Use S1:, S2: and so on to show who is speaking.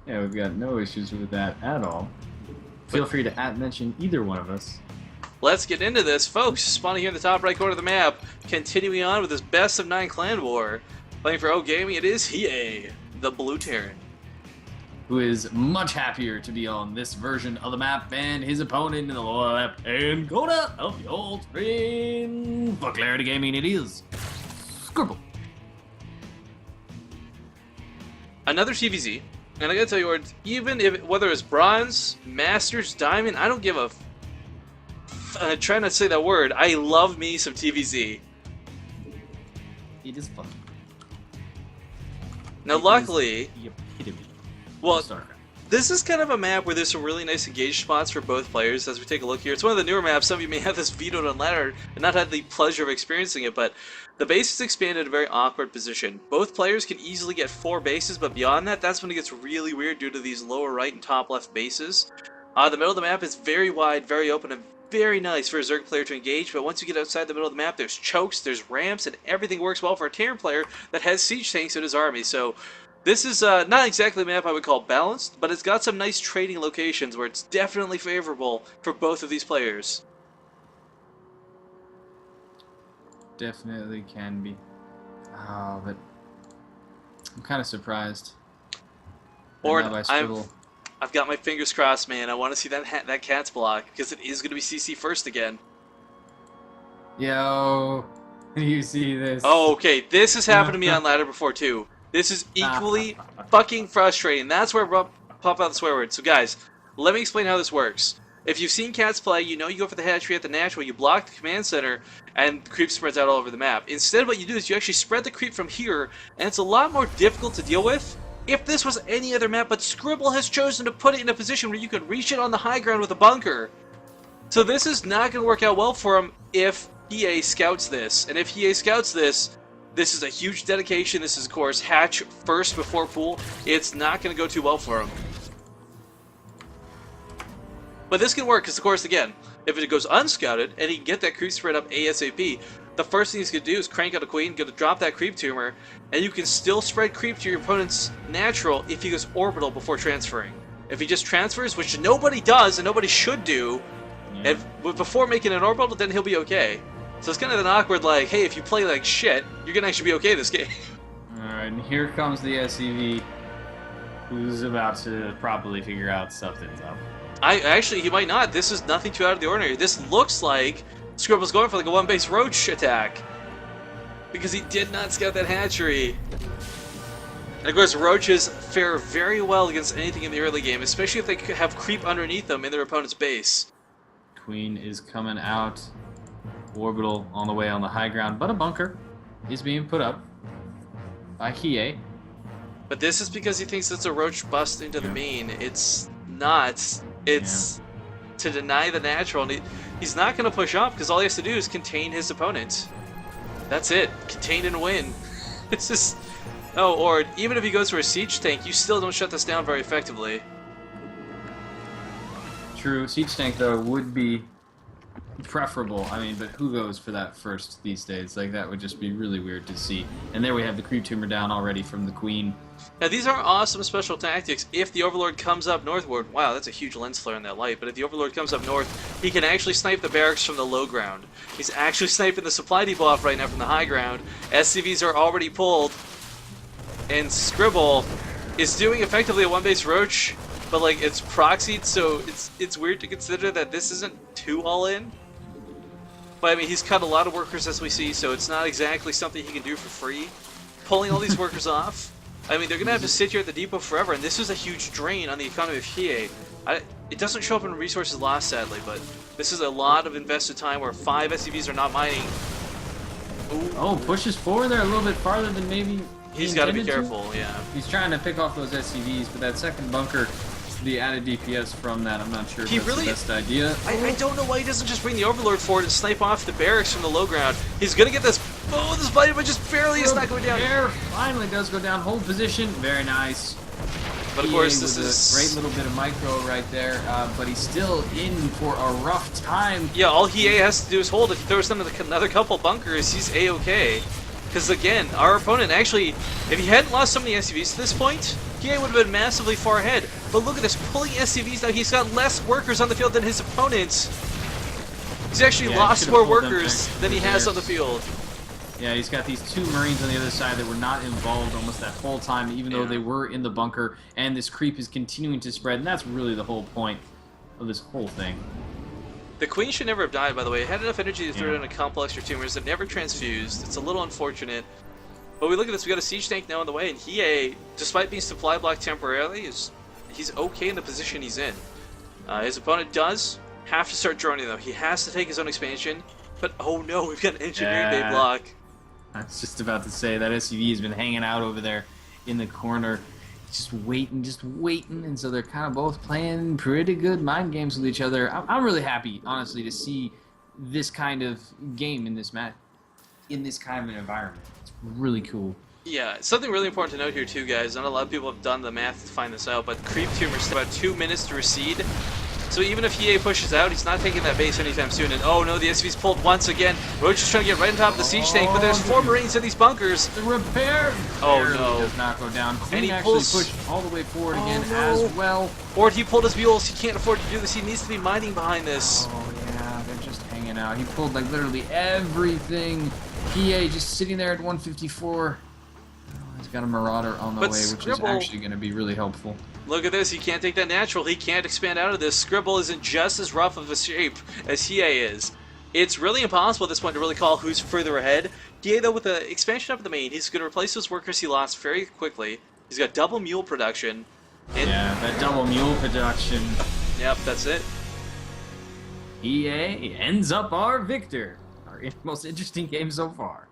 S1: Yeah, we've got no issues with that at all. Feel free to mention either one of us.
S2: Let's get into this, folks. Spawning here in the top right corner of the map. Continuing on with this best of 9 clan war. Playing for oGaming, it is Hiei, the Blue Terran.
S1: Who is much happier to be on this version of the map than his opponent in the lower left-hand corner of the old screen. For clarity gaming, it is Scrible.
S2: Another TVZ. And I gotta tell you, even if whether it's bronze, masters, diamond, I don't give a. I'm trying not to say that word. I love me some TVZ.
S1: It is fun.
S2: Now, luckily,
S1: the epitome
S2: well,
S1: of StarCraft.
S2: this is kind of a map where there's some really nice engaged spots for both players. As we take a look here, it's one of the newer maps. Some of you may have this vetoed on ladder and not had the pleasure of experiencing it, but the base is expanded in a very awkward position. Both players can easily get 4 bases, but beyond that, that's when it gets really weird due to these lower right and top left bases. The middle of the map is very wide, very open, and very nice for a Zerg player to engage, but once you get outside the middle of the map, there's chokes, there's ramps, and everything works well for a Terran player that has siege tanks in his army. So this is not exactly a map I would call balanced, but it's got some nice trading locations where it's definitely favorable for both of these players.
S1: Definitely can be. Oh, but I'm kind of surprised.
S2: Or
S1: Scribble.
S2: I've got my fingers crossed, man. I want to see that cat's block because it is going to be CC first again.
S1: Yo, you see this?
S2: Oh, okay. This has happened to me on ladder before too. This is equally fucking frustrating. That's where I pop out the swear word. So guys, let me explain how this works. If you've seen cats play, you know you go for the hatchery at the natural, you block the command center, and the creep spreads out all over the map. Instead, what you do is you actually spread the creep from here, and it's a lot more difficult to deal with. If this was any other map, but Scribble has chosen to put it in a position where you can reach it on the high ground with a bunker. So this is not going to work out well for him if Hiei scouts this. And if Hiei scouts this, this is a huge dedication. This is, of course, hatch first before pool. It's not going to go too well for him. But this can work because, of course, again, if it goes unscouted and he can get that creep spread up ASAP, the first thing he's going to do is crank out a queen, going to drop that creep tumor, and you can still spread creep to your opponent's natural if he goes orbital before transferring. If he just transfers, which nobody does and nobody should do, but before making an orbital, then he'll be okay. So it's kind of an awkward, like, hey, if you play like shit, you're going to actually be okay this game.
S1: Alright, and here comes the SCV, who's about to probably figure out something's up.
S2: Actually, he might not. This is nothing too out of the ordinary. This looks like Scribble's going for like a one-base roach attack because he did not scout that hatchery. And of course, roaches fare very well against anything in the early game, especially if they have creep underneath them in their opponent's base.
S1: Queen is coming out. Orbital on the way on the high ground, but a bunker is being put up by Hiei.
S2: But this is because he thinks it's a roach bust into the main. It's not. It's to deny the natural. And he's not going to push up because all he has to do is contain his opponent. That's it. Contain and win. This is... Oh, or even if he goes for a siege tank, you still don't shut this down very effectively.
S1: True. Siege tank, though, would be preferable. I mean, but who goes for that first these days? Like, that would just be really weird to see. And there we have the creep tumor down already from the queen.
S2: Now, these are awesome special tactics. If the Overlord comes up northward, wow, that's a huge lens flare in that light, but if the Overlord comes up north, he can actually snipe the barracks from the low ground. He's actually sniping the supply depot off right now from the high ground. SCVs are already pulled, and Scribble is doing effectively a one-base roach, but like it's proxied, so it's weird to consider that this isn't too all-in. But I mean, he's cut a lot of workers as we see, so it's not exactly something he can do for free. Pulling all these workers off. I mean, they're going to have to sit here at the depot forever, and this is a huge drain on the economy of Hiei. It doesn't show up in resources lost, sadly, but this is a lot of invested time where 5 SCVs are not mining. Ooh.
S1: Oh, pushes forward there a little bit farther than maybe
S2: he's got to be careful, yeah.
S1: He's trying to pick off those SCVs, but that second bunker, the added DPS from that, I'm not sure if that's the best idea.
S2: I don't know why he doesn't just bring the Overlord forward and snipe off the barracks from the low ground. He's going to get this... Oh, this body, but just barely is not going down.
S1: Air finally does go down. Hold position. Very nice.
S2: But of course, this is
S1: a great little bit of micro right there, but he's still in for a rough time.
S2: Yeah, all Hiei has to do is hold. If he throws another couple bunkers, he's A-okay. Because again, our opponent actually, if he hadn't lost so many SCVs to this point, Hiei would have been massively far ahead. But look at this, pulling SCVs now. He's got less workers on the field than his opponents. He's actually lost more workers than he has on the field.
S1: Yeah, he's got these 2 Marines on the other side that were not involved almost that whole time, even though they were in the bunker, and this creep is continuing to spread, and that's really the whole point of this whole thing.
S2: The Queen should never have died, by the way. It had enough energy to throw it in a complex or tumors that never transfused. It's a little unfortunate. But we look at this, we got a siege tank now on the way, and Hiei, despite being supply blocked temporarily, he's okay in the position he's in. His opponent does have to start droning, though. He has to take his own expansion, but oh no, we've got an engineering bay block.
S1: I was just about to say, that SCV has been hanging out over there in the corner, just waiting, and so they're kind of both playing pretty good mind games with each other. I'm really happy, honestly, to see this kind of game in this match, in this kind of an environment. It's really cool.
S2: Yeah, something really important to note here too, guys. Not a lot of people have done the math to find this out, but creep tumors take about 2 minutes to recede. So even if Hiei pushes out, he's not taking that base anytime soon. And oh no, the SCV's pulled once again. Roach is trying to get right on top of the siege tank, but there's 4 Marines in these bunkers.
S1: The repair does not go down. Queen actually pushed all the way forward again as well.
S2: Or he pulled his mules. He can't afford to do this. He needs to be mining behind this.
S1: Oh yeah, they're just hanging out. He pulled like literally everything. Hiei just sitting there at 154. He's got a Marauder on the way, which is actually going to be really helpful.
S2: Look at this, he can't take that natural, he can't expand out of this. Scribble isn't just as rough of a shape as Hiei is. It's really impossible at this point to really call who's further ahead. Hiei, though, with the expansion up in the main, he's going to replace those workers he lost very quickly. He's got double mule production. And
S1: yeah, that double mule production.
S2: Yep, that's it.
S1: Hiei ends up our victor. Our most interesting game so far.